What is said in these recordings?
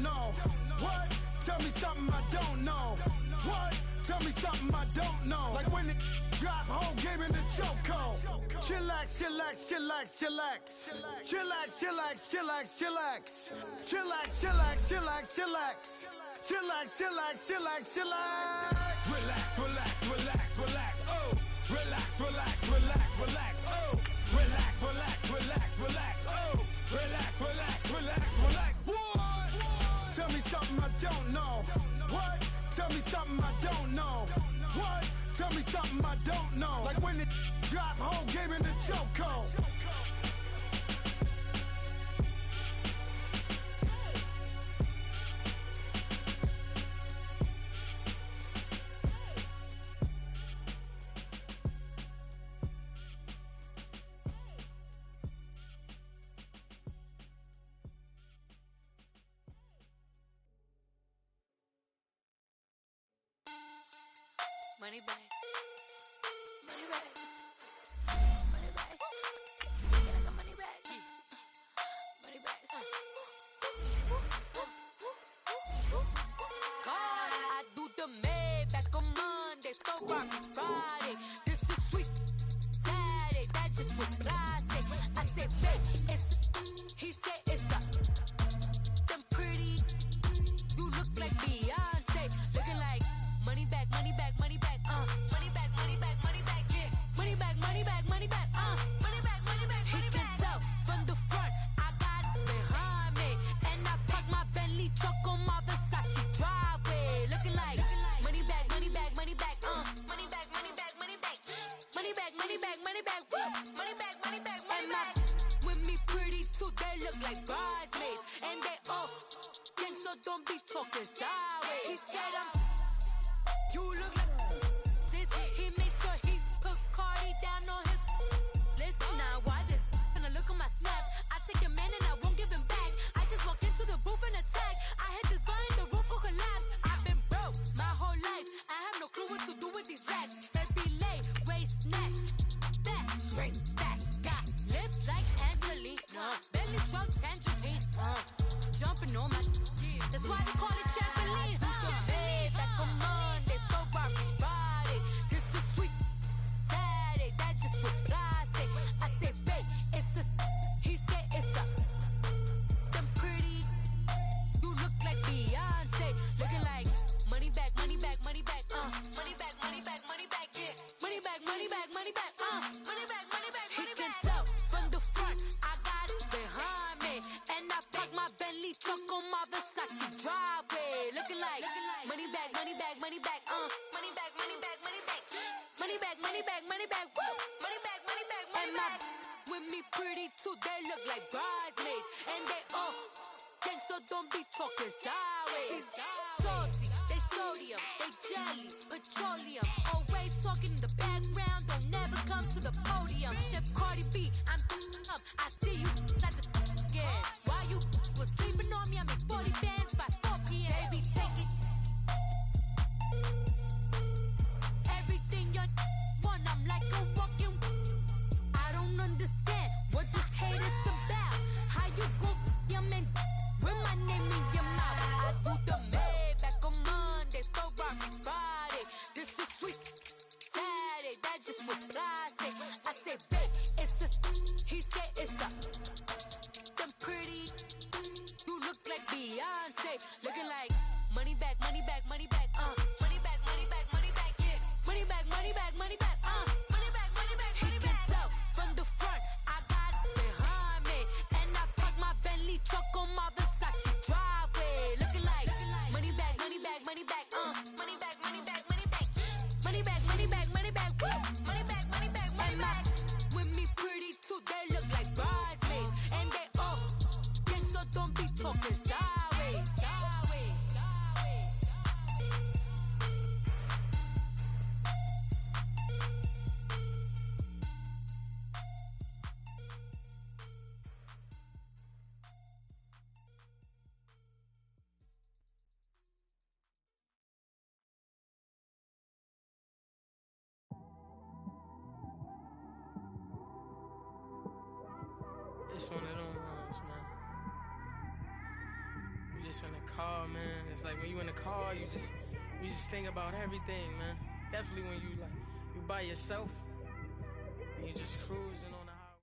know. What? Tell me something I don't know. What? Tell me something I don't know. Like when it drop, whole game in the chokehold. Chillax, chillax, chillax, chillax. Chillax, chillax, chillax, chillax. Chillax, chillax, chillax, chillax. Chillax, chillax, chillax, chillax. Relax, relax, relax, relax. Oh, relax, relax, relax, relax. Oh, relax, relax, relax, relax. Oh, relax, relax, relax, relax. What? Tell me something I don't know. What? Tell me something I don't know. What? Tell me something I don't know. Like when it drop, whole game in the chokehold. Money bag, money bag, money bag. I got money bag, money bag. God, I do the Maybach on Monday, so rock Friday. This is sweet Saturday, that's just what I say. I say, babe, it's he said it's a them pretty. You look like Beyonce, looking like money bag, money bag, money bag. Money bag, money bag, money bag, yeah. Money bag, money bag, money bag, money bag, money bag, money bag. He can tell from the front, I got it behind me. And I park my Bentley truck on my Versace driveway. Looking like money bag, money bag, money bag, money bag, money bag, money bag. Money bag, money bag, money bag, woo. Money bag, money bag, money bag. With me pretty too, they look like bridesmaids. And they all gang, so don't be talking sideways. He said you look like this. He made sure he put Cardi down on his list. Now why this? Gonna look at my snap. I take your man and I won't give him back. I just walk into the booth and attack. I hit this bar and the roof will collapse. I've been broke my whole life. I have no clue what to do with these racks. They be late, waist snatch, back, straight back. Got lips like Angelina, belly truck tangerine. Jumping on my, that's why they call it trampoline. Back on Monday, so rock Friday. This is sweet Saturday, that's just what I say. I say, babe, it's a, he said it's a, them pretty. You look like Beyonce, looking like money bag, money bag, money bag, money bag, money bag, money bag, yeah. Money bag, money bag, money bag, money bag, money bag, money bag. He can tell from the front, I got it behind me, and I park my Bentley truck on my Versace driveway. Looking like money bag, money bag, money bag, money bag, money bag, money bag. Money bag, money bag, money bag, woo. Money bag, money bag, money bag. With me pretty too, they look like bridesmaids, and they all gang, so don't be talking sideways. Salty, they sodium, they jelly, petroleum. Always talking in the background, don't never come to the podium. Chef Cardi B, I'm up, I see you like the again. While you was sleeping on me, I make 40 bands by 4 p.m. Baby, take it. Everything you want, I'm like a walking. I don't understand what this hate is about. How you go, your man, with my name in your mouth. I do the Maybach on Monday, so rock Friday. This is sweet Saturday, that's just what I say. I say, babe, it's a, he said it's a, them pretty. You look like Beyonce, looking like money bag, money bag, money bag, money bag, money bag, money bag, yeah. Money bag, money bag, money bag, money bag, money bag, money bag. He can tell from the front, I got it behind me, and I park my Bentley truck on my Versace driveway. Looking like money bag, money bag, money bag, money bag, money bag, money bag. Money bag, money bag, money bag, woo. Money bag, money bag, money bag. With me pretty too, they look like bridesmaids, and they all gang, so don't be talking sideways. Sideways, sideways. It's one of them ones, man. We just in the car, man. It's like when you in the car, you just think about everything, man. Definitely when you by yourself and you just cruising on the highway.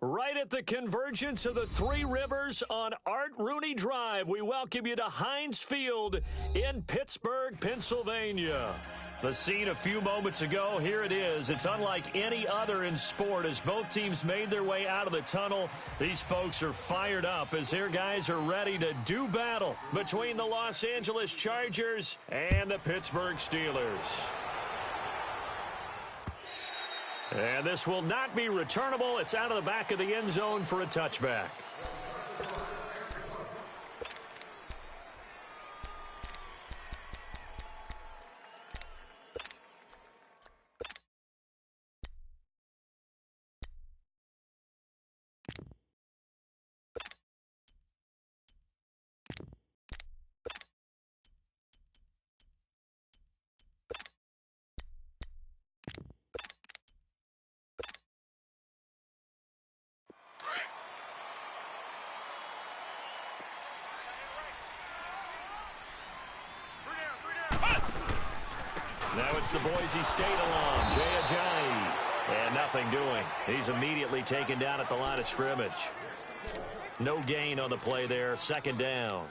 Right at the convergence of the Three Rivers on Art Rooney Drive, we welcome you to Heinz Field in Pittsburgh, Pennsylvania. The scene a few moments ago, here it is. It's unlike any other in sport as both teams made their way out of the tunnel. These folks are fired up as their guys are ready to do battle between the Los Angeles Chargers and the Pittsburgh Steelers. And this will not be returnable. It's out of the back of the end zone for a touchback. Now it's the Boise State alum, Jay Ajayi. And nothing doing. He's immediately taken down at the line of scrimmage. No gain on the play there. Second down.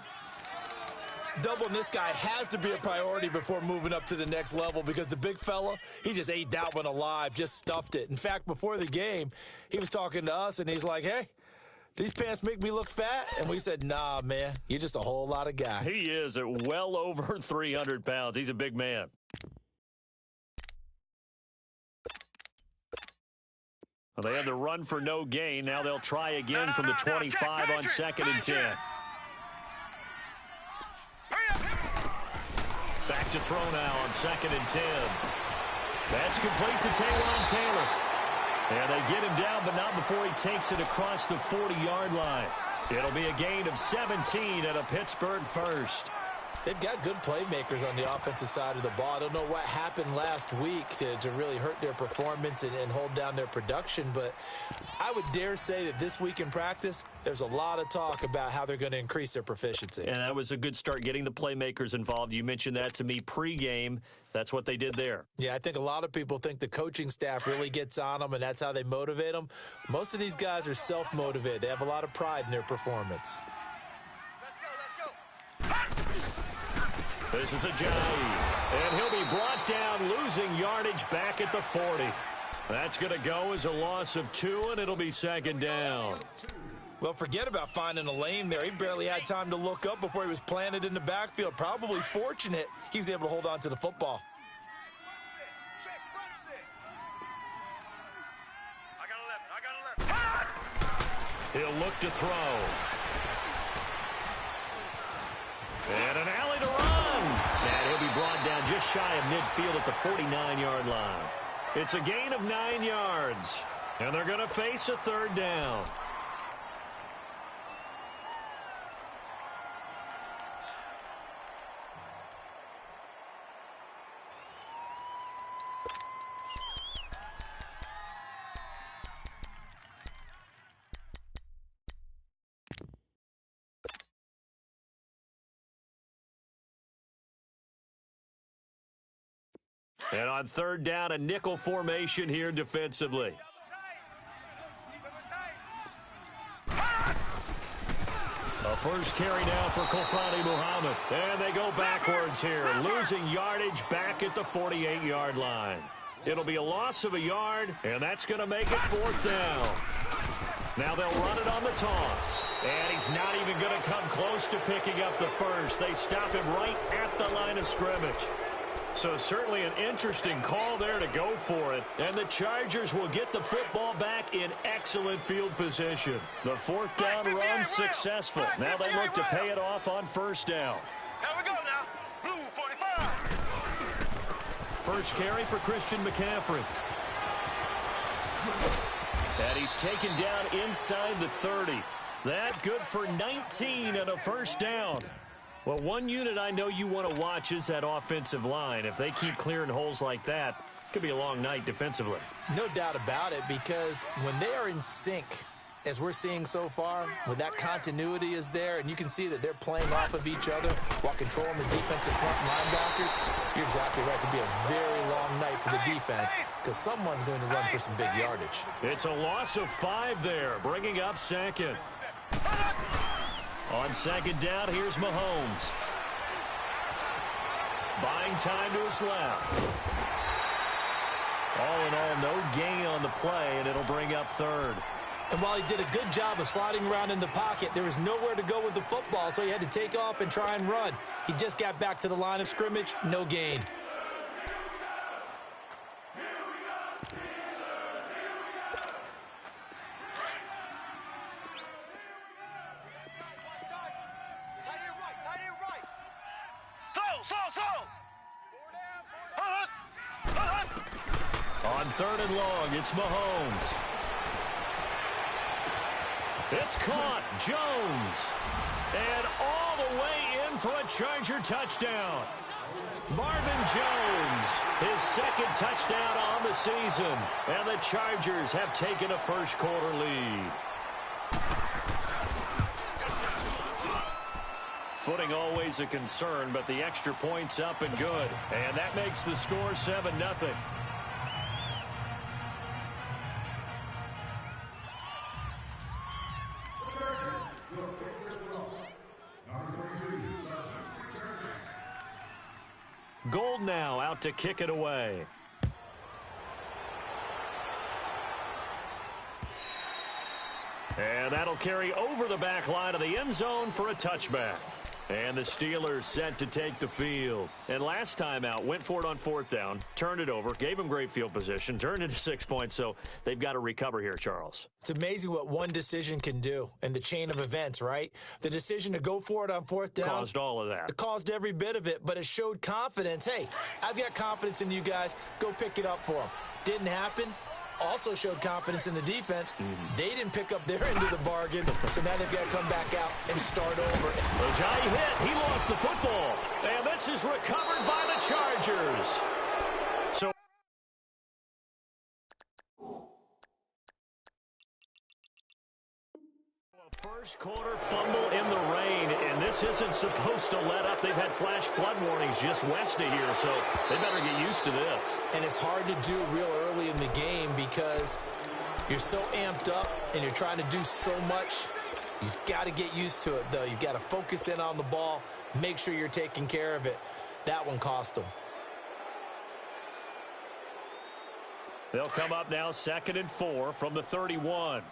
Doubling this guy has to be a priority before moving up to the next level because the big fella, he just ate that one alive, just stuffed it. In fact, before the game, he was talking to us, and he's like, hey, these pants make me look fat? And we said, nah, man, you're just a whole lot of guy. He is at well over 300 pounds. He's a big man. Well, they had the run for no gain. Now they'll try again from the 25 on 2nd and 10. Back to throw now on 2nd and 10. That's complete to Taylor. And they get him down, but not before he takes it across the 40-yard line. It'll be a gain of 17 and a Pittsburgh first. They've got good playmakers on the offensive side of the ball. I don't know what happened last week to really hurt their performance and hold down their production, but I would dare say that this week in practice, there's a lot of talk about how they're going to increase their proficiency. And that was a good start getting the playmakers involved. You mentioned that to me pregame. That's what they did there. Yeah, I think a lot of people think the coaching staff really gets on them, and that's how they motivate them. Most of these guys are self-motivated. They have a lot of pride in their performance. This is Ajayi, and he'll be brought down, losing yardage back at the 40. That's going to go as a loss of 2, and it'll be 2nd down. Well, forget about finding a lane there. He barely had time to look up before he was planted in the backfield. Probably fortunate he was able to hold on to the football. He'll look to throw. And an alley to run. And he'll be brought down just shy of midfield at the 49-yard line. It's a gain of 9 yards. And they're going to face a 3rd down. And on 3rd down, a nickel formation here defensively. A first carry now for Kofani Muhammad. And they go backwards here, losing yardage back at the 48-yard line. It'll be a loss of a yard, and that's going to make it 4th down. Now they'll run it on the toss. And he's not even going to come close to picking up the first. They stop him right at the line of scrimmage. So certainly an interesting call there to go for it. And the Chargers will get the football back in excellent field position. The 4th down run successful. Now they look to pay it off on 1st down. Here we go now. Blue 45. First carry for Christian McCaffrey. And he's taken down inside the 30. That good for 19 and a 1st down. Well, one unit I know you want to watch is that offensive line. If they keep clearing holes like that, it could be a long night defensively. No doubt about it, because when they are in sync as we're seeing so far, when that continuity is there, and you can see that they're playing off of each other while controlling the defensive front linebackers, you're exactly right. It could be a very long night for the defense because someone's going to run for some big yardage. It's a loss of 5 there, bringing up second. On second down, here's Mahomes. Buying time to his left. All in all, no gain on the play, and it'll bring up third. And while he did a good job of sliding around in the pocket, there was nowhere to go with the football, so he had to take off and try and run. He just got back to the line of scrimmage, no gain. On third and long, it's Mahomes. It's caught. Jones. And all the way in for a Charger touchdown. Marvin Jones, his second touchdown on the season. And the Chargers have taken a first quarter lead. Footing always a concern, but the extra point's up and good. And that makes the score 7-0. Gold now out to kick it away. And that'll carry over the back line of the end zone for a touchback. And the Steelers set to take the field. And last time out, went for it on fourth down, turned it over, gave them great field position, turned it to 6 points, so they've got to recover here, Charles. It's amazing what one decision can do in the chain of events, right? The decision to go for it on fourth down. Caused all of that. It caused every bit of it, but it showed confidence. Hey, I've got confidence in you guys. Go pick it up for them. Didn't happen. Also showed confidence in the defense. They didn't pick up their end of the bargain, so now they've got to come back out and start over. Ojai hit. He lost the football. And this is recovered by the Chargers. So first quarter fumble in the rain, and this isn't supposed to let up. They've had flash flood warnings just west of here, so they better get used to this. And it's hard to do real early in the game because you're so amped up and you're trying to do so much. You've got to get used to it, though. You've got to focus in on the ball, make sure you're taking care of it. That one cost them. They'll come up now 2nd and 4 from the 31.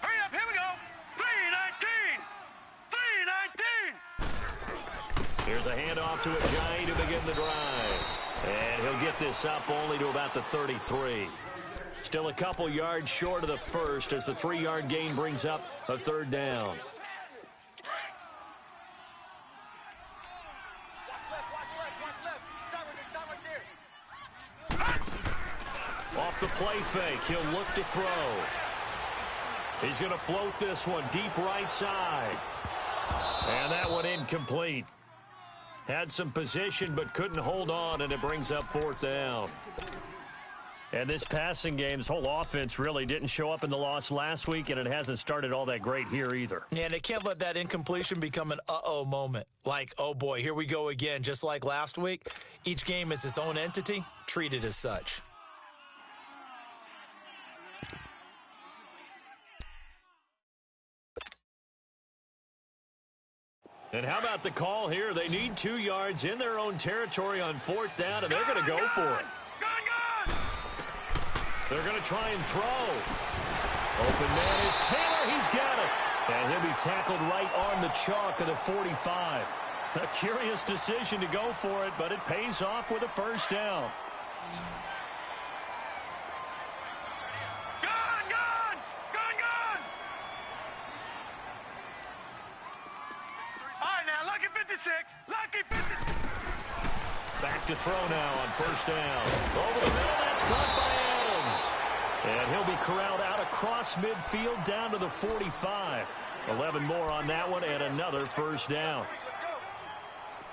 Hurry up, here we go. 3-19. Here's a handoff to Ojai to begin the drive. And he'll get this up only to about the 33. Still a couple yards short of the first as the 3-yard gain brings up a third down. Off the play fake, he'll look to throw. He's going to float this one deep right side. And that one incomplete. Had some position but couldn't hold on, and it brings up fourth down. And this passing game's whole offense really didn't show up in the loss last week, and it hasn't started all that great here either. Yeah, and they can't let that incompletion become an uh-oh moment. Like, oh boy, here we go again, just like last week. Each game is its own entity, treated as such. And how about the call here? They need 2 yards in their own territory on fourth down, and they're going to go for it. They're going to try and throw. Open man is Taylor. He's got it. And he'll be tackled right on the chalk of the 45. A curious decision to go for it, but it pays off with a first down. Lucky 56. Back to throw now on first down. Over the middle, that's caught by Adams. And he'll be corralled out across midfield down to the 45. 11 more on that one and another first down.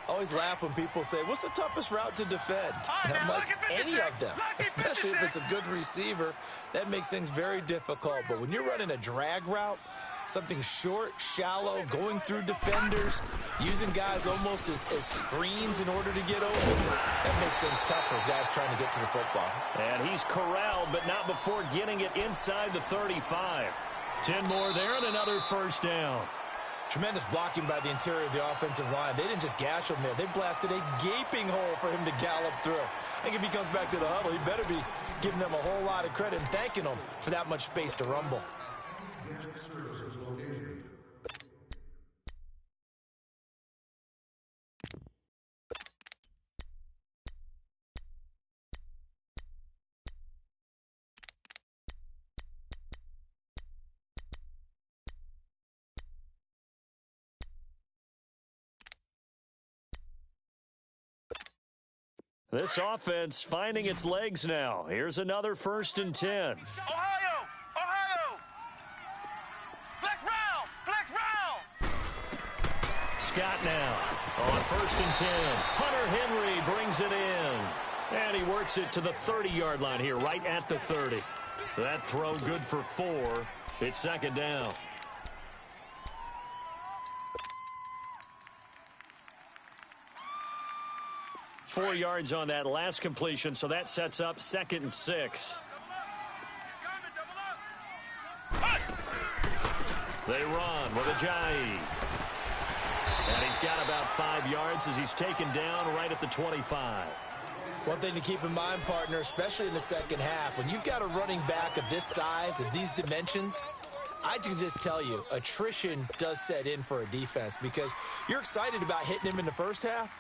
Always laugh when people say, what's the toughest route to defend? And I'm like, any of them, especially if it's a good receiver. That makes things very difficult. But when you're running a drag route, something short, shallow, going through defenders, using guys almost as screens in order to get open, that makes things tough for guys trying to get to the football. And he's corralled, but not before getting it inside the 35. 10 more there and another first down. Tremendous blocking by the interior of the offensive line. They didn't just gash him there. They blasted a gaping hole for him to gallop through. I think if he comes back to the huddle, he better be giving them a whole lot of credit and thanking them for that much space to rumble. This offense finding its legs now. Here's another 1st and 10. Ohio! Flex round! Flex round! Scott now on 1st and 10. Hunter Henry brings it in. And he works it to the 30-yard line here, right at the 30. That throw good for 4. It's 2nd down. Four yards on that last completion, so that sets up 2nd and 6. They run with Ajayi. And he's got about 5 yards as he's taken down right at the 25. One thing to keep in mind, partner, especially in the second half, when you've got a running back of this size and these dimensions, I can just tell you, attrition does set in for a defense because you're excited about hitting him in the first half.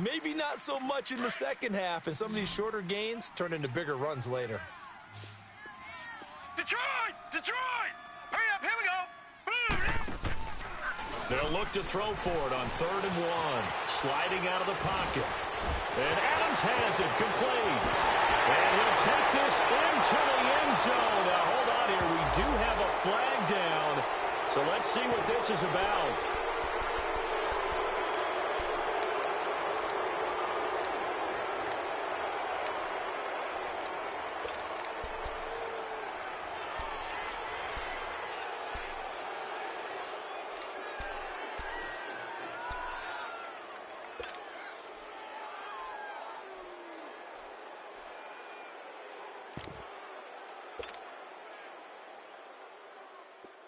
Maybe not so much in the second half, and some of these shorter gains turn into bigger runs later. Detroit! Hurry up, here we go! They'll look to throw for it on 3rd and 1. Sliding out of the pocket. And Adams has it complete. And he'll take this into the end zone. Now, hold on here. We do have a flag down. So let's see what this is about.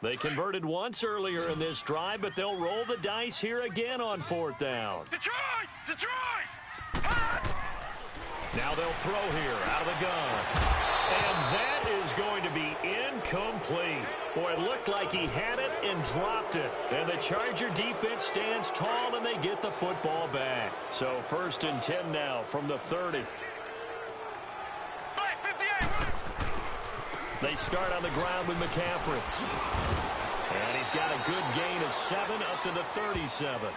They converted once earlier in this drive, but they'll roll the dice here again on 4th down. Detroit! Now they'll throw here out of the gun. And that is going to be incomplete. Boy, it looked like he had it and dropped it. And the Charger defense stands tall, and they get the football back. So 1st and 10 now from the 30. They start on the ground with McCaffrey. And he's got a good gain of 7 up to the 37.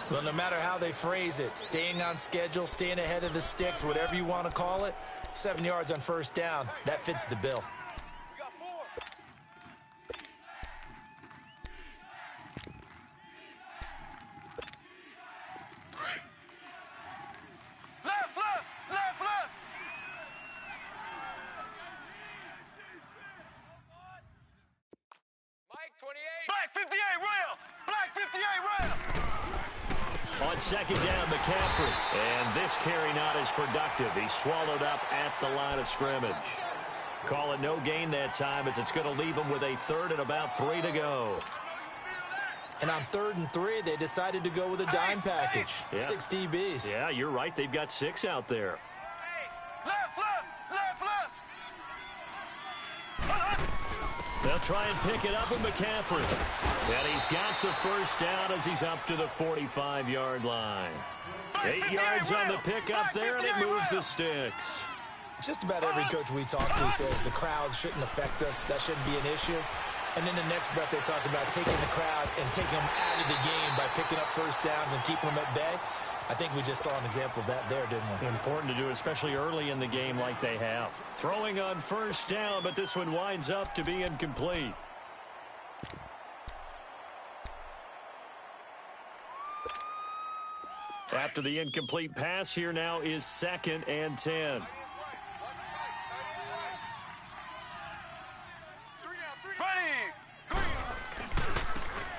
Well, no matter how they phrase it, staying on schedule, staying ahead of the sticks, whatever you want to call it, 7 yards on 1st down, that fits the bill. On 2nd down, McCaffrey. And this carry not as productive. He's swallowed up at the line of scrimmage. Call it no gain that time as it's going to leave him with a 3rd and about 3 to go. And on 3rd and 3, they decided to go with a dime package. 6 DBs. Yeah, you're right. They've got 6 out there. They'll try and pick it up with McCaffrey. And he's got the 1st down as he's up to the 45-yard line. 8 yards on the pickup there, and it moves the sticks. Just about every coach we talk to says the crowd shouldn't affect us. That shouldn't be an issue. And then the next breath they talk about taking the crowd and taking them out of the game by picking up 1st downs and keeping them at bay. I think we just saw an example of that there, didn't we? Important to do, especially early in the game like they have. Throwing on 1st down, but this one winds up to be incomplete. After the incomplete pass, here now is 2nd and 10.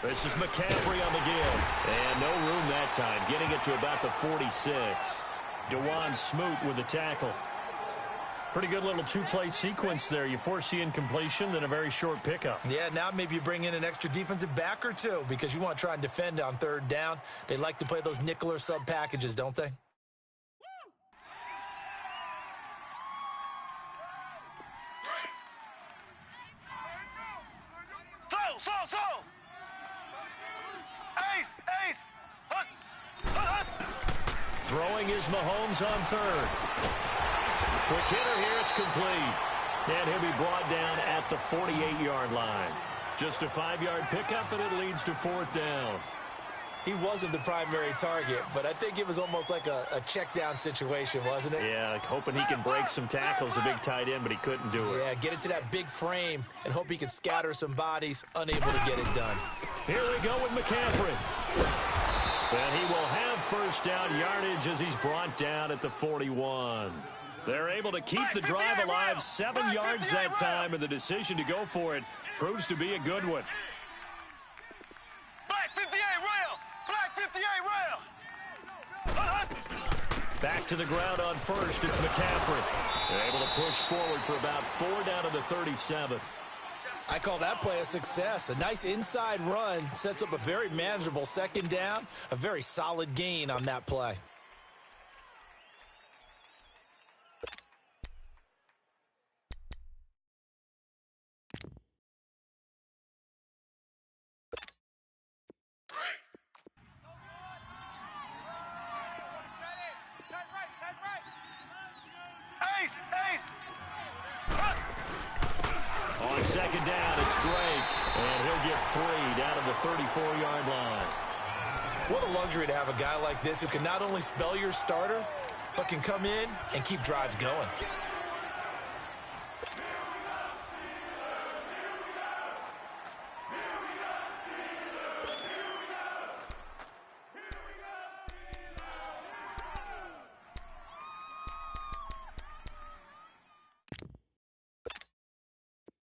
This is McCaffrey on the give. And no room that time, getting it to about the 46. DeJuan Smoot with the tackle. Pretty good little two-play sequence there. You force the incompletion, then a very short pickup. Yeah, now maybe you bring in an extra defensive back or two because you want to try and defend on 3rd down. They like to play those nickel or sub packages, don't they? Throwing is Mahomes on 3rd. Quick hitter here, it's complete. And he'll be brought down at the 48-yard line. Just a 5-yard pickup, and it leads to 4th down. He wasn't the primary target, but I think it was almost like a check down situation, wasn't it? Yeah, like hoping he can break some tackles, a big tight end, but he couldn't do it. Yeah, get it to that big frame and hope he can scatter some bodies, unable to get it done. Here we go with McCaffrey. And he will have 1st down yardage as he's brought down at the 41. They're able to keep the drive alive, 7 yards that time, and the decision to go for it proves to be a good one. Black 58 rail! Black 58 rail! Back to the ground on 1st, it's McCaffrey. They're able to push forward for about 4 down to the 37th. I call that play a success. A nice inside run sets up a very manageable 2nd down, a very solid gain on that play. On 2nd down, it's Drake, and he'll get 3 down to the 34-yard line. What a luxury to have a guy like this who can not only spell your starter, but can come in and keep drives going.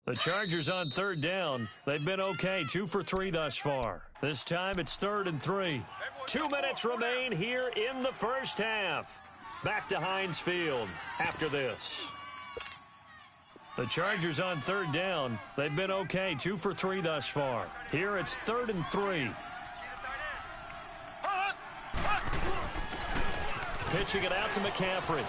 The Chargers on 3rd down. They've been okay, 2 for 3 thus far. This time it's 3rd and 3. 2 minutes remain here in the 1st half. Back to Heinz Field after this. The Chargers on 3rd down. They've been okay, 2 for 3 thus far. Here it's 3rd and 3. Pitching it out to McCaffrey.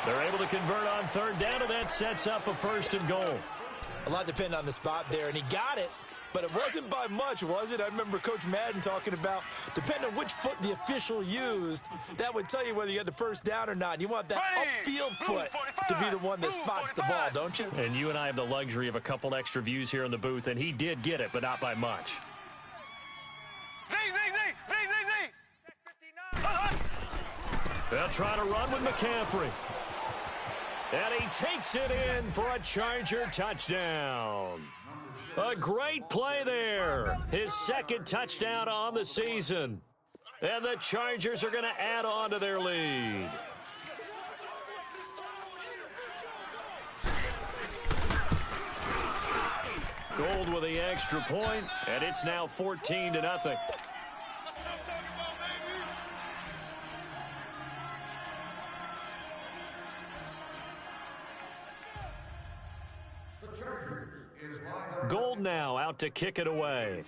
They're able to convert on 3rd down, and that sets up a 1st and goal. A lot depended on the spot there, and he got it, but it wasn't by much, was it? I remember Coach Madden talking about, depending on which foot the official used, that would tell you whether you had the 1st down or not. You want that upfield foot to be the one that spots the ball, don't you? And you and I have the luxury of a couple extra views here in the booth, and he did get it, but not by much. They'll try to run with McCaffrey. And he takes it in for a Charger touchdown. A great play there. His 2nd touchdown on the season. And the Chargers are going to add on to their lead. Gold with the extra point, and it's now 14-0. Gold now out to kick it away.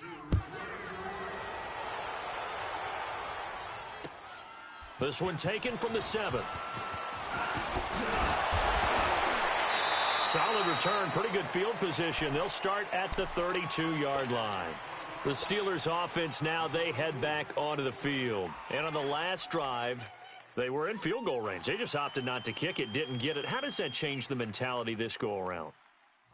This one taken from the 7th. Solid return, pretty good field position. They'll start at the 32-yard line. The Steelers offense now, they head back onto the field. And on the last drive, they were in field goal range. They just opted not to kick it, didn't get it. How does that change the mentality this go around?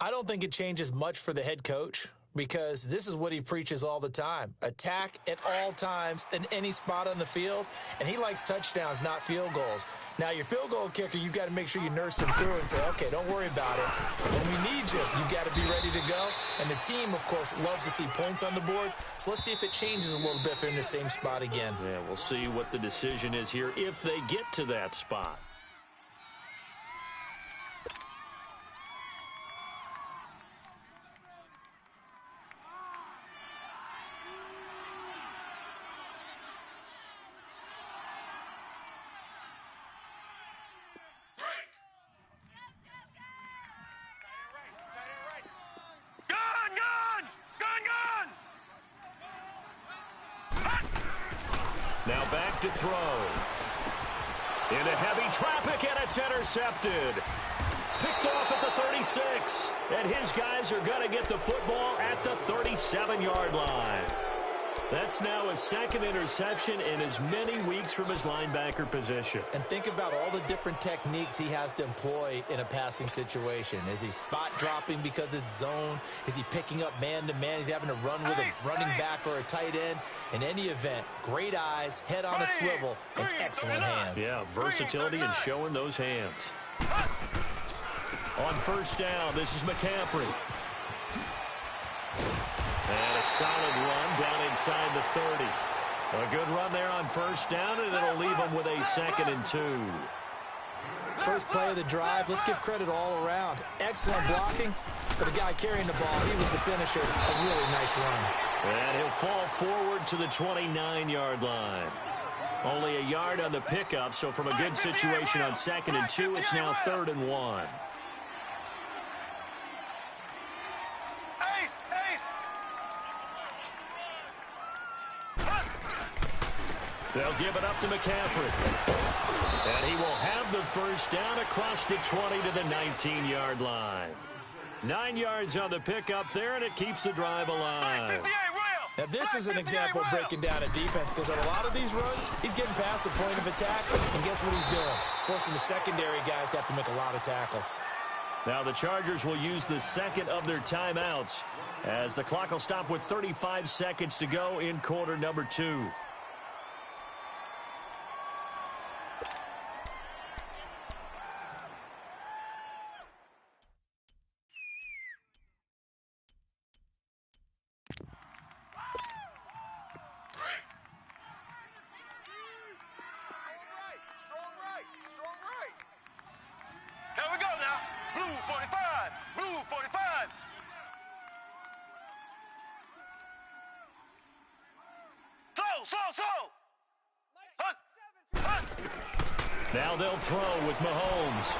I don't think it changes much for the head coach because this is what he preaches all the time. Attack at all times in any spot on the field, and he likes touchdowns, not field goals. Now, your field goal kicker, you got to make sure you nurse him through and say, okay, don't worry about it. When we need you, you got to be ready to go. And the team, of course, loves to see points on the board. So let's see if it changes a little bit if they're in the same spot again. Yeah, we'll see what the decision is here if they get to that spot. Now back to throw. Into heavy traffic, and it's intercepted. Picked off at the 36. And his guys are going to get the football at the 37-yard line. That's now his second interception in as many weeks from his linebacker position. And think about all the different techniques he has to employ in a passing situation. Is he spot dropping because it's zone? Is he picking up man-to-man? He's having to run with a running back or a tight end. In any event, great eyes, head on a swivel, and excellent hands. Yeah, versatility and showing those hands. On first down, this is McCaffrey. And a solid run down inside the 30. A good run there on first down, and it'll leave them with a 2nd and 2. First play of the drive, let's give credit all around. Excellent blocking, but the guy carrying the ball, he was the finisher. A really nice run. And he'll fall forward to the 29-yard line. Only a yard on the pickup, so from a good situation on 2nd and 2, it's now 3rd and 1. They'll give it up to McCaffrey. And he will have the first down across the 20 to the 19-yard line. 9 yards on the pickup there, and it keeps the drive alive. Now, this is an example of breaking down a defense, because on a lot of these runs, he's getting past the point of attack, and guess what he's doing? Forcing the secondary guys to have to make a lot of tackles. Now the Chargers will use the second of their timeouts as the clock will stop with 35 seconds to go in quarter number 2. Now they'll throw with Mahomes.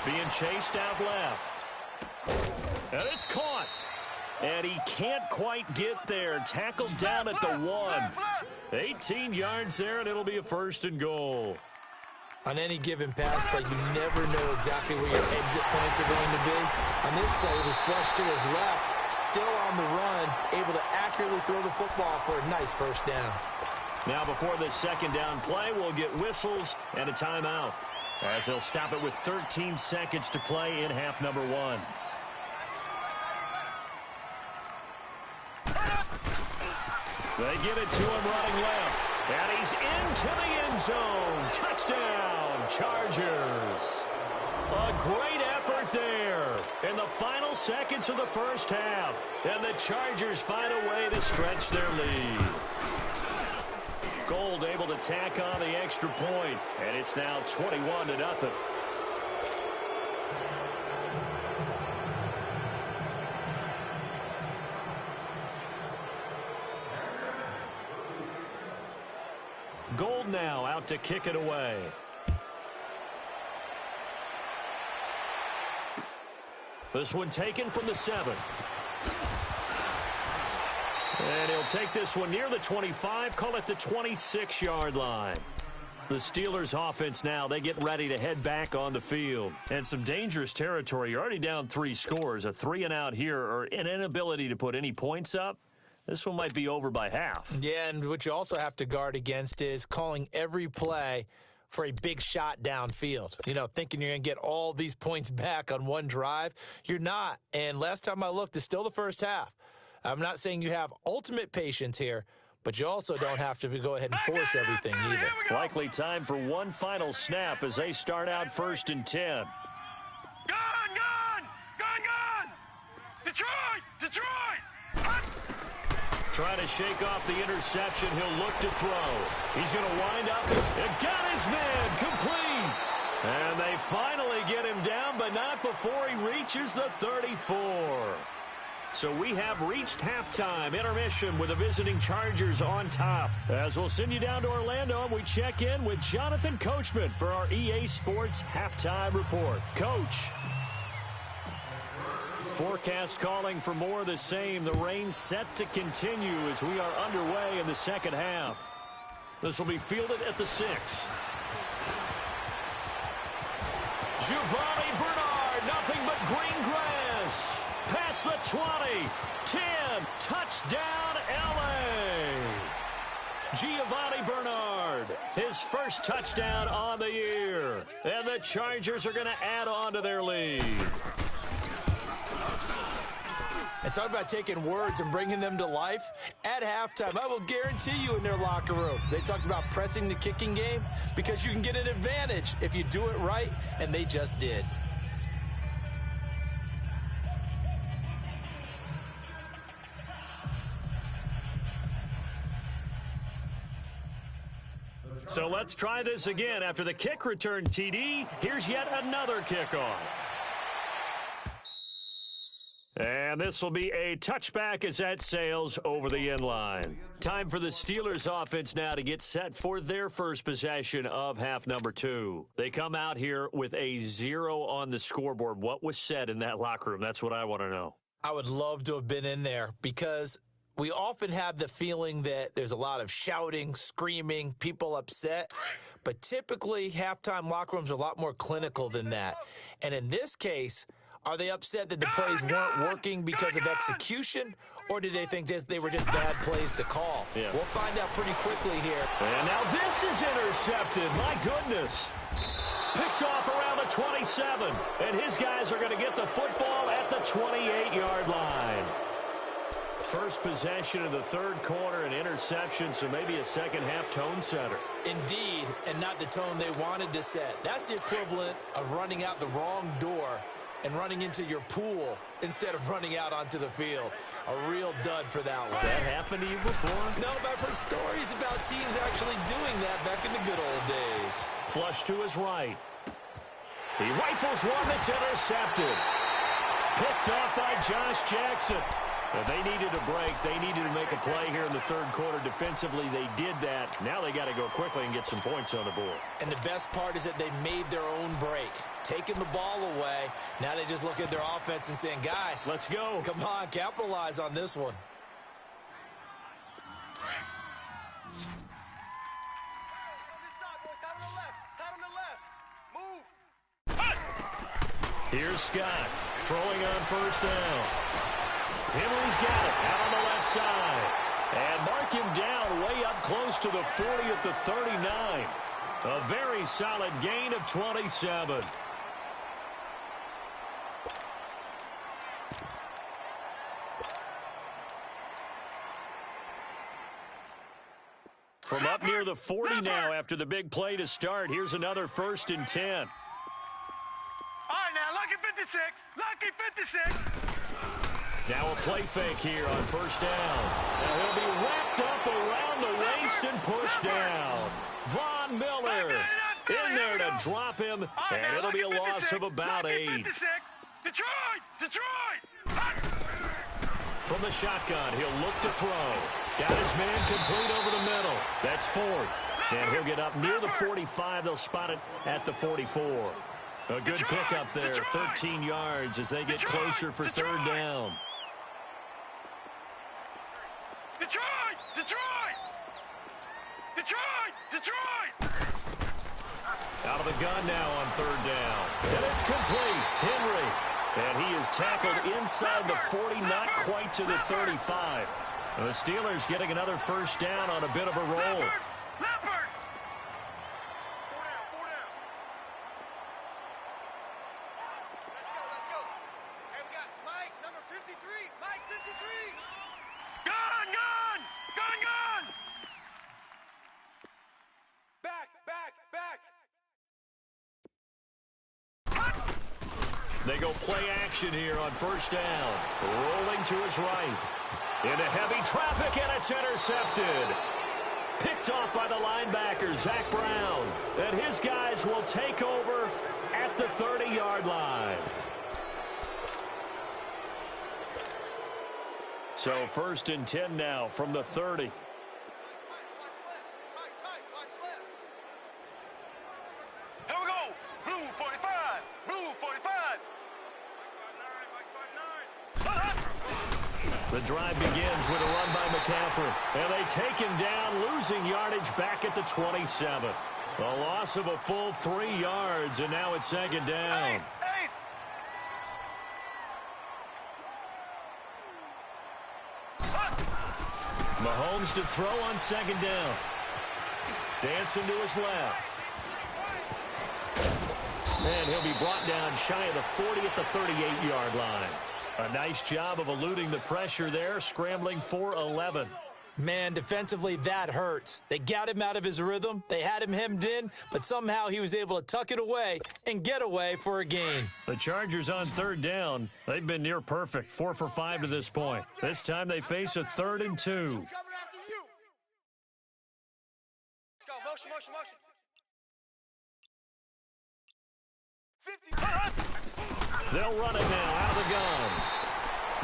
Being chased out left. And it's caught. And he can't quite get there. Tackled down at the 1. 18 yards there, and it'll be a 1st and goal. On any given pass play, you never know exactly where your exit points are going to be. On this play, it was flushed to his left, still on the run, able to accurately throw the football for a nice first down. Now before this second down play, we'll get whistles and a timeout, as they'll stop it with 13 seconds to play in half number 1. They get it to him running left. And he's into the end zone. Touchdown, Chargers. A great effort there in the final seconds of the first half. And the Chargers find a way to stretch their lead. Gold able to tack on the extra point. And it's now 21-0. Gold now out to kick it away. This one taken from the 7. And he'll take this one near the 25, call it the 26-yard line. The Steelers offense now, they get ready to head back on the field. And some dangerous territory. You're already down 3 scores. A 3-and-out here, or an inability to put any points up. This one might be over by half. Yeah, and what you also have to guard against is calling every play for a big shot downfield. You know, thinking you're going to get all these points back on one drive. You're not. And last time I looked, it's still the first half. I'm not saying you have ultimate patience here, but you also don't have to go ahead and force everything either. Likely time for one final snap as they start out 1st and 10. Gone! Detroit! Trying to shake off the interception. He'll look to throw. He's going to wind up and got his man complete. And they finally get him down, but not before he reaches the 34. So we have reached halftime, intermission with the visiting Chargers on top. As we'll send you down to Orlando, and we check in with Jonathan Coachman for our EA Sports Halftime Report. Coach. Forecast calling for more of the same. The rain set to continue as we are underway in the second half. This will be fielded at the 6. Giovanni Bernard, nothing but green grass. Past the 20, 10, touchdown LA. Giovanni Bernard, his first touchdown on the year. And the Chargers are going to add on to their lead. And talk about taking words and bringing them to life. At halftime, I will guarantee you in their locker room, they talked about pressing the kicking game because you can get an advantage if you do it right, and they just did. So let's try this again. After the kick return TD, here's yet another kickoff. And this will be a touchback as that sails over the end line. Time for the Steelers offense now to get set for their first possession of half number 2. They come out here with a 0 on the scoreboard. What was said in that locker room? That's what I want to know. I would love to have been in there because we often have the feeling that there's a lot of shouting, screaming, people upset. But typically, halftime locker rooms are a lot more clinical than that. And in this case, are they upset that the plays weren't working because of execution, or did they think they were just bad plays to call? Yeah. We'll find out pretty quickly here. And now this is intercepted. My goodness. Picked off around the 27. And his guys are going to get the football at the 28-yard line. First possession of the third quarter, an interception, so maybe a second-half tone setter. Indeed, and not the tone they wanted to set. That's the equivalent of running out the wrong door and running into your pool instead of running out onto the field. A real dud for that one. Has that happened to you before? No, but I've heard stories about teams actually doing that back in the good old days. Flush to his right. He rifles one that's intercepted. Picked off by Josh Jackson. And they needed a break. They needed to make a play here in the third quarter. Defensively, they did that. Now they got to go quickly and get some points on the board. And the best part is that they made their own break. Taking the ball away. Now they just look at their offense and saying, guys, let's go. Come on, capitalize on this one. Here's Scott throwing on first down. Henry's got it out on the left side. And mark him down way up close to the 40 at the 39. A very solid gain of 27. From up near the 40 now after the big play to start. Here's another 1st and 10. All right, now, lucky 56. Lucky 56. Now a play fake here on first down. Now he'll be wrapped up around the waist and pushed down. Von Miller in there to drop him, and it'll be a loss of about 8. Detroit! From the shotgun, he'll look to throw. Got his man complete over the middle. That's Ford. And he'll get up near the 45. They'll spot it at the 44. A good pickup there, 13 yards as they get closer for third down. Detroit! Out of the gun now on third down. And it's complete. Henry. And he is tackled inside the 40, not quite to the 35. The Steelers getting another first down on a bit of a roll. They go play action here on first down. Rolling to his right. Into heavy traffic, and it's intercepted. Picked off by the linebacker, Zach Brown. And his guys will take over at the 30-yard line. So 1st and 10 now from the 30. Here we go. Blue 45. Blue 45. The drive begins with a run by McCaffrey. And they take him down, losing yardage back at the 27. A loss of a full 3 yards, and now it's 2nd down. Mahomes to throw on 2nd down. Dancing to his left. And he'll be brought down shy of the 40 at the 38-yard line. A nice job of eluding the pressure there, scrambling for 11. Man, defensively, that hurts. They got him out of his rhythm. They had him hemmed in, but somehow he was able to tuck it away and get away for a gain. The Chargers on 3rd down. They've been near perfect, 4 for 5 to this point. This time they face a 3rd and 2. Let's go. Motion, motion, motion. 50. They'll run it now out of the gun.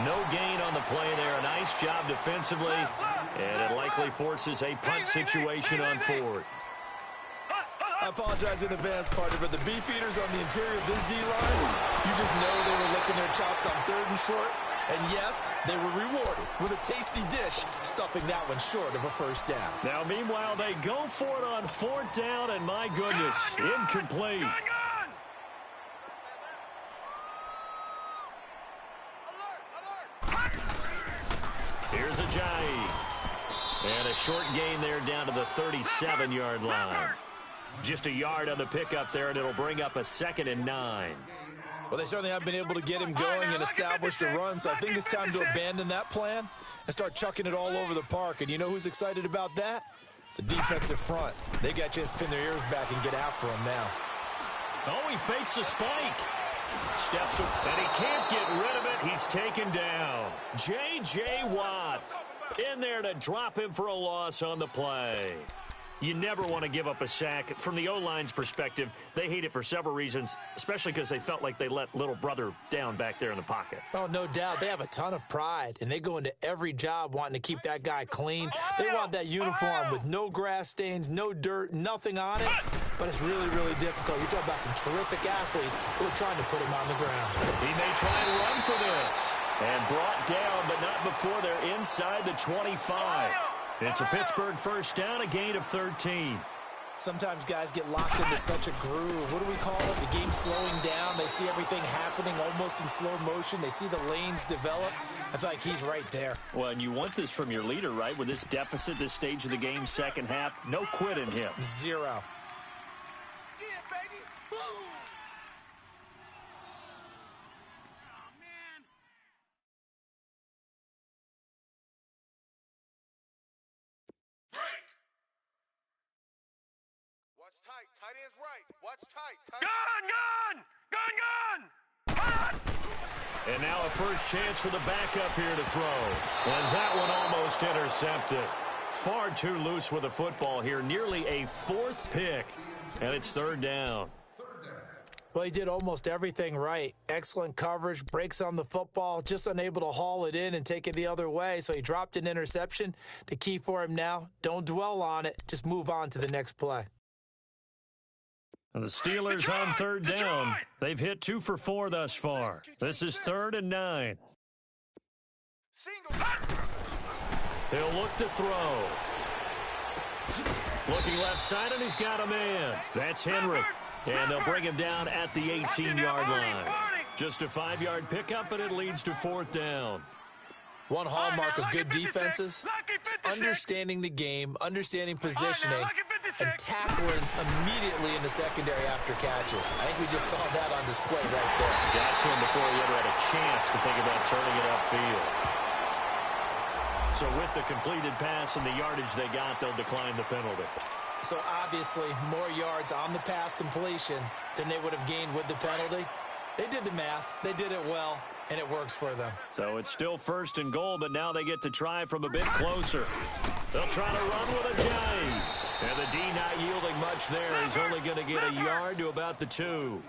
No gain on the play there. A nice job defensively, and it likely forces a punt situation on 4th. I apologize in advance, partner, but the beefeaters on the interior of this D-line, you just know they were licking their chops on 3rd and short. And yes, they were rewarded with a tasty dish, stuffing that one short of a 1st down. Now, meanwhile, they go for it on 4th down, and my goodness, incomplete. Here's Ajayi. And a short gain there down to the 37-yard line. Just a yard on the pickup there, and it'll bring up a 2nd and 9. Well, they certainly have been able to get him going and establish the run, so I think it's time to abandon that plan and start chucking it all over the park. And you know who's excited about that? The defensive front. They got a chance to pin their ears back and get after him now. Oh, he fakes a spike. Steps up, and he can't get rid of it. He's taken down. J.J. Watt in there to drop him for a loss on the play. You never want to give up a sack. From the O-line's perspective, they hate it for several reasons, especially because they felt like they let little brother down back there in the pocket. Oh, no doubt. They have a ton of pride, and they go into every job wanting to keep that guy clean. They want that uniform with no grass stains, no dirt, nothing on it. But it's really, really difficult. You're talking about some terrific athletes who are trying to put him on the ground. He may try and run for this. And brought down, but not before they're inside the 25. It's a Pittsburgh 1st down, a gain of 13. Sometimes guys get locked into such a groove. What do we call it? The game slowing down. They see everything happening almost in slow motion. They see the lanes develop. I feel like he's right there. Well, and you want this from your leader, right? With this deficit, this stage of the game, 2nd half, no quit in him. 0. Yeah, baby. Boom. Tight end's right. Watch tight. Gun! And now a first chance for the backup here to throw. And that one almost intercepted. Far too loose with the football here. Nearly a 4th pick. And it's 3rd down. Well, he did almost everything right. Excellent coverage, breaks on the football, just unable to haul it in and take it the other way. So he dropped an interception. The key for him now, don't dwell on it. Just move on to the next play. And the Steelers on 3rd down. They've hit 2 for 4 thus far. This is 3rd and 9. He'll look to throw. Looking left side, and he's got a man. That's Henry. And they'll bring him down at the 18-yard line. Just a 5-yard pickup, and it leads to 4th down. One hallmark of good defenses is understanding the game, understanding positioning, and tackling immediately in the secondary after catches. I think we just saw that on display right there. Got to him before he ever had a chance to think about turning it upfield. So with the completed pass and the yardage they got, they'll decline the penalty. So obviously more yards on the pass completion than they would have gained with the penalty. They did the math. They did it well, and it works for them. So it's still 1st and goal, but now they get to try from a bit closer. They'll try to run with a J. And the D not yielding much there. He's only going to get a yard to about the 2.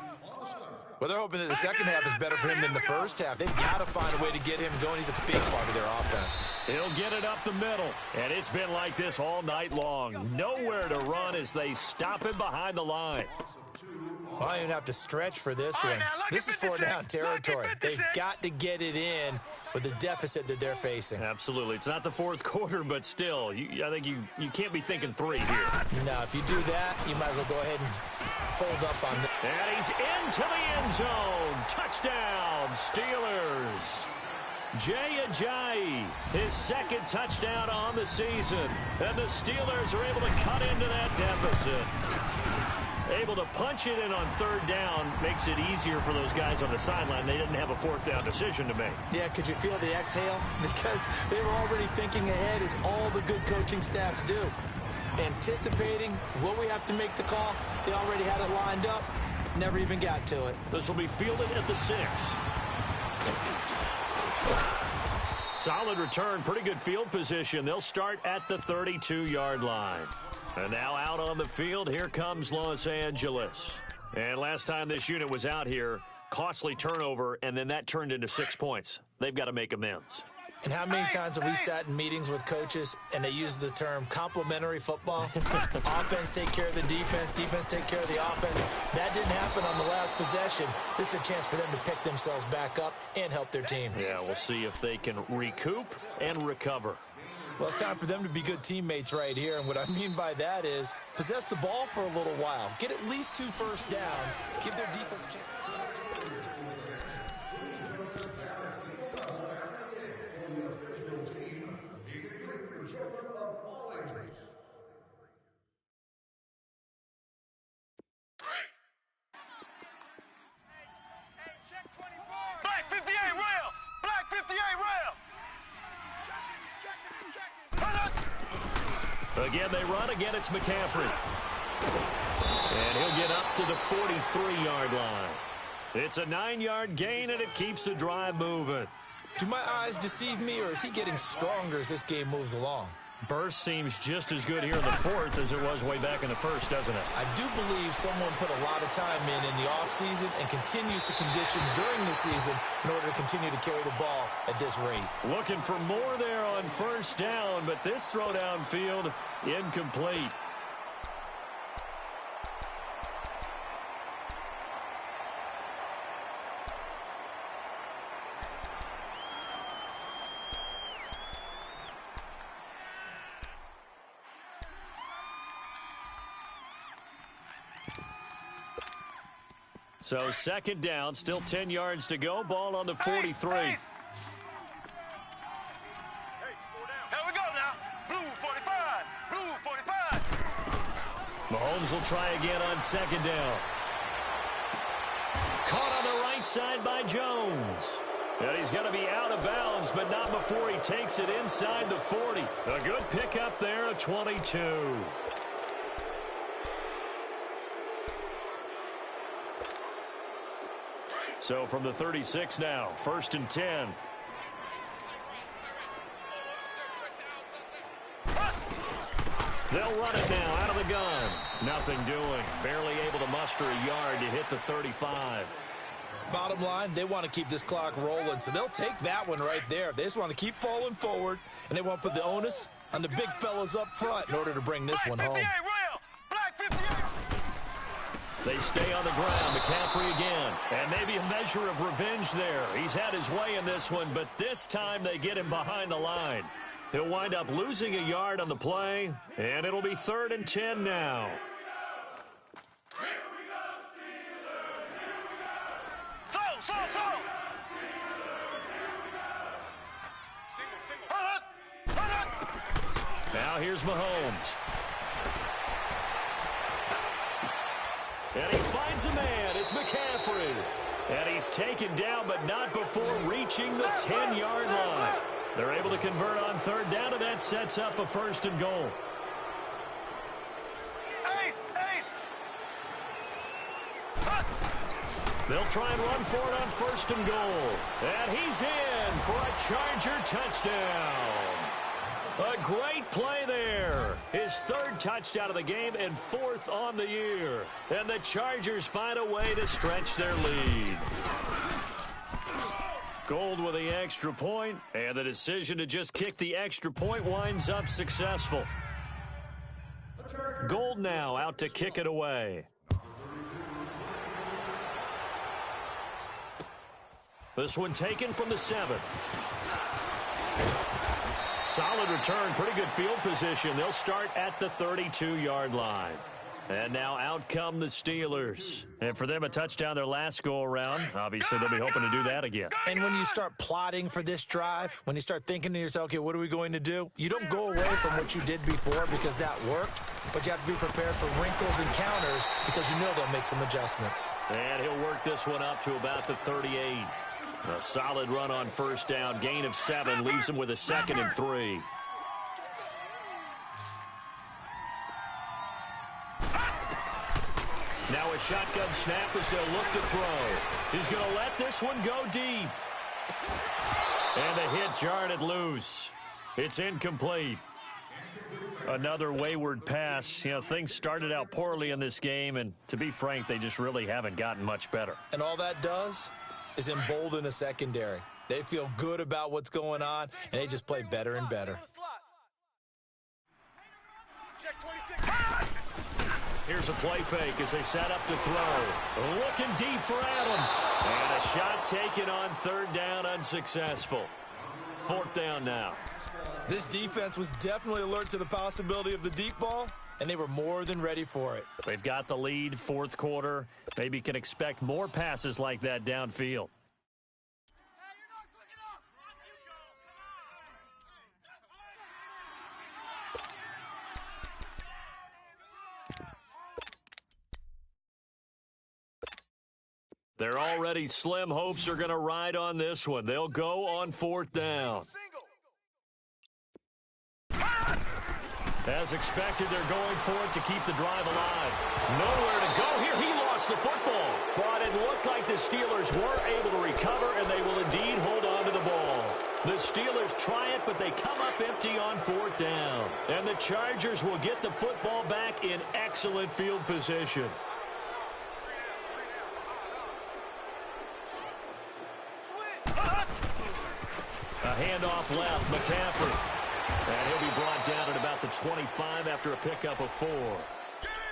Well, they're hoping that the second half is better for him than the first half. They've got to find a way to get him going. He's a big part of their offense. He'll get it up the middle. And it's been like this all night long. Nowhere to run as they stop him behind the line. Well, I don't even have to stretch for this one. This is 4-down territory. They've got to get it in with the deficit that they're facing. Absolutely. It's not the 4th quarter, but still, I think you can't be thinking 3 here. No, if you do that, you might as well go ahead and fold up on this. And he's into the end zone. Touchdown, Steelers. Jay Ajayi, his 2nd touchdown on the season. And the Steelers are able to cut into that deficit. Able to punch it in on 3rd down makes it easier for those guys on the sideline. They didn't have a 4th down decision to make. Yeah, could you feel the exhale? Because they were already thinking ahead, as all the good coaching staffs do. Anticipating what we have to make the call. They already had it lined up. Never even got to it. This will be fielded at the 6. Solid return, pretty good field position. They'll start at the 32-yard line. And now out on the field, here comes Los Angeles. And last time this unit was out here, costly turnover, and then that turned into 6 points. They've got to make amends. And how many times have we sat in meetings with coaches and they use the term complementary football? Offense take care of the defense, defense take care of the offense. That didn't happen on the last possession. This is a chance for them to pick themselves back up and help their team. Yeah, we'll see if they can recoup and recover. Well, it's time for them to be good teammates right here, and what I mean by that is possess the ball for a little while. Get at least 2 first downs. Give their defense a chance. Black 58 rail! Black 58 rail! Again, they run. Again, it's McCaffrey. And he'll get up to the 43-yard line. It's a 9-yard gain, and it keeps the drive moving. Do my eyes deceive me, or is he getting stronger as this game moves along? Burst seems just as good here in the 4th as it was way back in the 1st, doesn't it? I do believe someone put a lot of time in the offseason and continues to condition during the season in order to continue to carry the ball at this rate. Looking for more there on 1st down, but this throw downfield incomplete. So 2nd down, still 10 yards to go. Ball on the 43. Here we go now. Blue 45. Blue 45. Mahomes will try again on 2nd down. Caught on the right side by Jones. And he's going to be out of bounds, but not before he takes it inside the 40. A good pickup there at 22. So from the 36 now, 1st and 10. They'll run it now out of the gun. Nothing doing. Barely able to muster a yard to hit the 35. Bottom line, they want to keep this clock rolling, so they'll take that one right there. They just want to keep falling forward, and they want to put the onus on the big fellas up front in order to bring this one home. Black 58. They stay on the ground. McCaffrey again. And maybe a measure of revenge there. He's had his way in this one, but this time they get him behind the line. He'll wind up losing a yard on the play, and it'll be 3rd and 10 now. Now here's Mahomes. And he finds a man. It's McCaffrey. And he's taken down, but not before reaching the 10-yard line. They're able to convert on 3rd down, and that sets up a 1st and goal. They'll try and run for it on 1st and goal. And he's in for a Charger touchdown. A great play there. His 3rd touchdown of the game and 4th on the year. And the Chargers find a way to stretch their lead. Gold with the extra point, and the decision to just kick the extra point winds up successful. Gold now out to kick it away. This one taken from the 7. Solid return, pretty good field position. They'll start at the 32-yard line. And now out come the Steelers. And for them, a touchdown their last go-around. Obviously, they'll be hoping to do that again. And when you start plotting for this drive, when you start thinking to yourself, okay, what are we going to do? You don't go away from what you did before because that worked, but you have to be prepared for wrinkles and counters because you know they'll make some adjustments. And he'll work this one up to about the 38. A solid run on 1st down. Gain of 7 leaves him with a 2nd and 3. Now a shotgun snap as they'll look to throw. He's going to let this one go deep. And the hit jarred it loose. It's incomplete. Another wayward pass. You know, things started out poorly in this game, and to be frank, they just really haven't gotten much better. And all that does is embolden a secondary. They feel good about what's going on, and they just play better and better. Here's a play fake as they set up to throw. Looking deep for Adams. And a shot taken on 3rd down, unsuccessful. 4th down now. This defense was definitely alert to the possibility of the deep ball, and they were more than ready for it. They've got the lead, 4th quarter. Maybe can expect more passes like that downfield. Their already slim hopes are going to ride on this one. They'll go on 4th down. As expected, they're going for it to keep the drive alive. Nowhere to go here. He lost the football. But it looked like the Steelers were able to recover, and they will indeed hold on to the ball. The Steelers try it, but they come up empty on 4th down. And the Chargers will get the football back in excellent field position. A handoff left, McCaffrey. And he'll be brought down at about the 25 after a pickup of 4.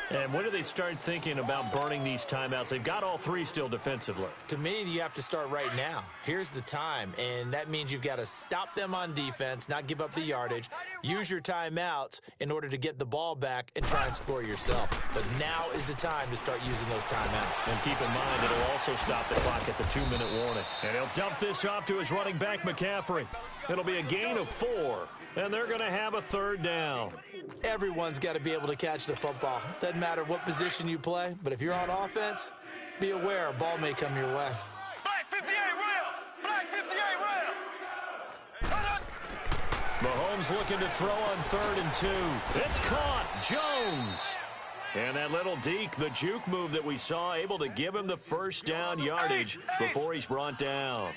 And when do they start thinking about burning these timeouts? They've got all 3 still defensively. To me, you have to start right now. Here's the time, and that means you've got to stop them on defense, not give up the yardage, use your timeouts in order to get the ball back and try and score yourself. But now is the time to start using those timeouts. And keep in mind, it'll also stop the clock at the 2-minute warning. And he'll dump this off to his running back, McCaffrey. It'll be a gain of 4, and they're going to have a 3rd down. Everyone's got to be able to catch the football. Doesn't matter what position you play, but if you're on offense, be aware a ball may come your way. Black 58 rail! Black 58 rail! Mahomes looking to throw on 3rd and 2. It's caught. Jones. And that little deke, the juke move that we saw, able to give him the 1st down yardage before he's brought down.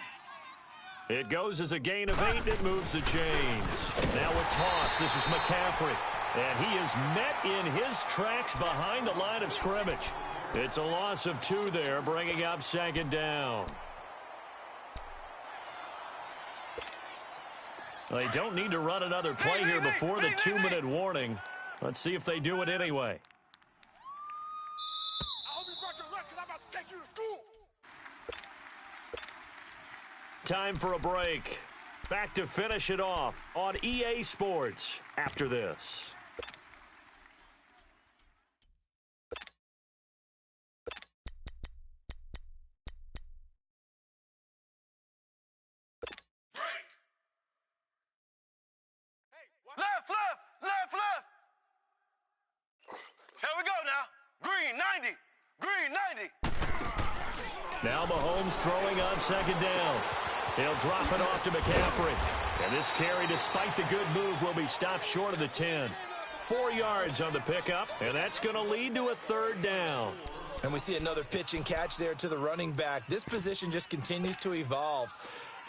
It goes as a gain of 8. It moves the chains. Now a toss. This is McCaffrey. And he is met in his tracks behind the line of scrimmage. It's a loss of 2 there, bringing up 2nd down. They don't need to run another play here before the 2-minute warning. Let's see if they do it anyway. I hope you brought your lunch because I'm about to take you to school. Time for a break. Back to finish it off on EA Sports after this. Left, left, left, left. Here we go now. Green 90. Green 90. Now Mahomes throwing on 2nd down. He'll drop it off to McCaffrey. And this carry, despite the good move, will be stopped short of the 10. 4 yards on the pickup, and that's going to lead to a 3rd down. And we see another pitch and catch there to the running back. This position just continues to evolve.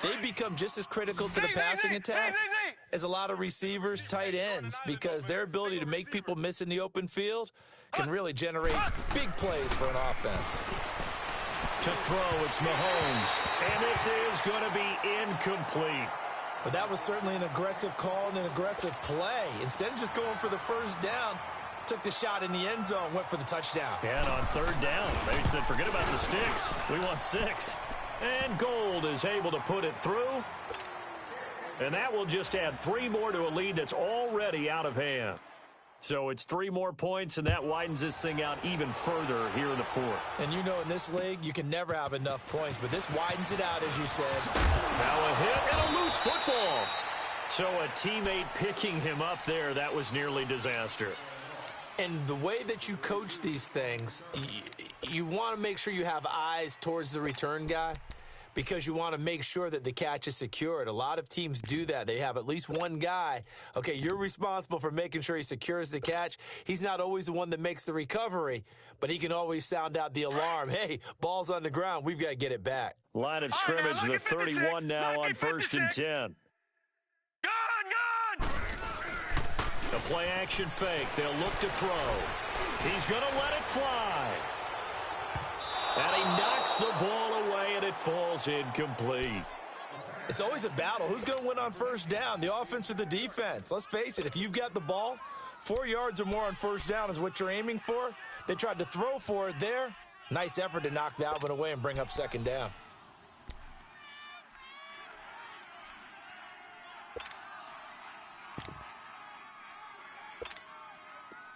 They become just as critical to the passing attack as a lot of receivers, tight ends, because their ability to make people miss in the open field can really generate big plays for an offense. To throw, it's Mahomes. And this is going to be incomplete. But that was certainly an aggressive call and an aggressive play. Instead of just going for the first down, took the shot in the end zone, went for the touchdown. And on third down, they said, forget about the sticks. We want 6. And Gold is able to put it through. And that will just add 3 more to a lead that's already out of hand. So it's 3 more points, and that widens this thing out even further here in the 4th. And you know, in this league, you can never have enough points, but this widens it out, as you said. Now a hit and a loose football. So a teammate picking him up there, that was nearly disaster. And the way that you coach these things, you want to make sure you have eyes towards the return guy, because you want to make sure that the catch is secured. A lot of teams do that. They have at least one guy. Okay, you're responsible for making sure he secures the catch. He's not always the one that makes the recovery, but he can always sound out the alarm. Hey, ball's on the ground. We've got to get it back. Line of scrimmage, the 31 now on 1st and 10. A play-action fake. They'll look to throw. He's going to let it fly. And he knocks the ball away, and it falls incomplete. It's always a battle. Who's going to win on first down, the offense or the defense? Let's face it, if you've got the ball, 4 yards or more on first down is what you're aiming for. They tried to throw for it there. Nice effort to knock that one away and bring up second down.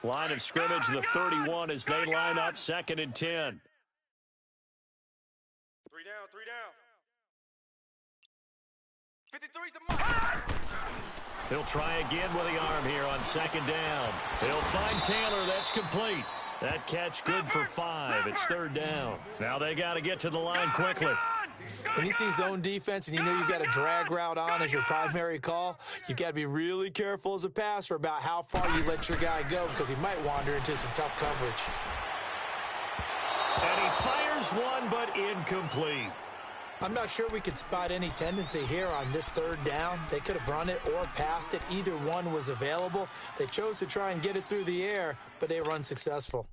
Line of scrimmage, the 31 as they line up 2nd and 10. 3 down. 53's the mark. He'll try again with the arm here on 2nd down. He'll find Taylor. That's complete. That catch good for 5. It's 3rd down. Now they got to get to the line quickly. When you see zone defense and you know you've got a drag route on as your primary call, you've got to be really careful as a passer about how far you let your guy go, because he might wander into some tough coverage. And he fires one, but incomplete. I'm not sure we could spot any tendency here on this 3rd down. They could have run it or passed it. Either one was available. They chose to try and get it through the air, but they were unsuccessful.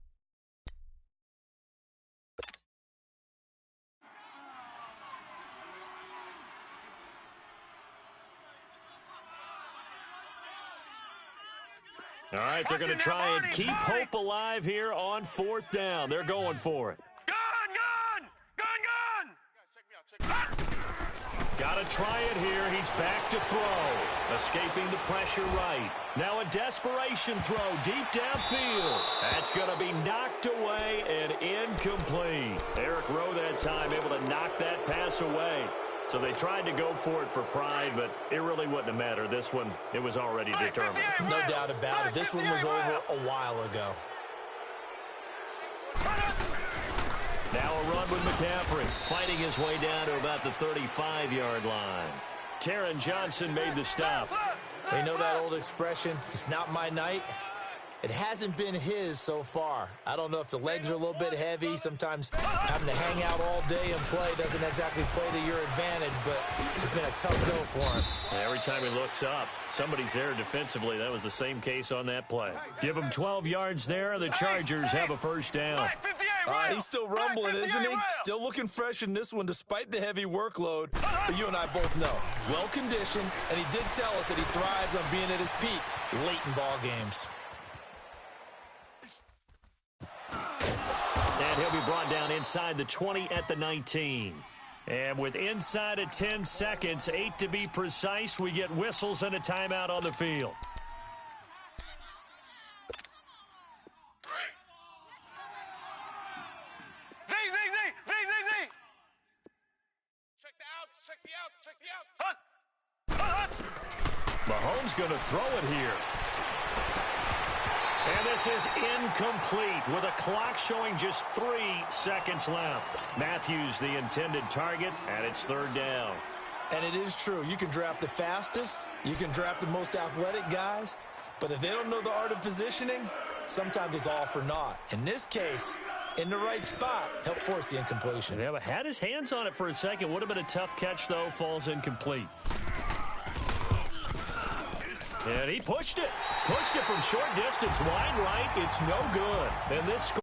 All right, they're going to try and keep hope alive here on 4th down. They're going for it. Gun! Got to try it here. He's back to throw. Escaping the pressure right. Now a desperation throw deep downfield. That's going to be knocked away and incomplete. Eric Rowe that time able to knock that pass away. So they tried to go for it for pride, but it really wouldn't have mattered. This one, it was already determined. No doubt about it. This one was over a while ago. Now a run with McCaffrey, fighting his way down to about the 35-yard line. Taron Johnson made the stop. They know that old expression, it's not my night. It hasn't been his so far. I don't know if the legs are a little bit heavy. Sometimes having to hang out all day and play doesn't exactly play to your advantage, but it's been a tough go for him. Every time he looks up, somebody's there defensively. That was the same case on that play. Give him 12 yards there. The Chargers have a first down. He's still rumbling, isn't he? Still looking fresh in this one despite the heavy workload. But you and I both know, well-conditioned, and he did tell us that he thrives on being at his peak late in ball games. And he'll be brought down inside the 20 at the 19. And with inside of 10 seconds, 8 to be precise, we get whistles and a timeout on the field. Z. Check the outs. Mahomes going to throw it here. And this is incomplete with a clock showing just 3 seconds left. Matthews the intended target, and it's 3rd down. And it is true. You can draft the fastest. You can draft the most athletic guys. But if they don't know the art of positioning, sometimes it's all for naught. In this case, in the right spot helped force the incompletion. Yeah, but had his hands on it for a second. Would have been a tough catch, though. Falls incomplete. And he pushed it. Pushed it from short distance. Wide right. It's no good. And this score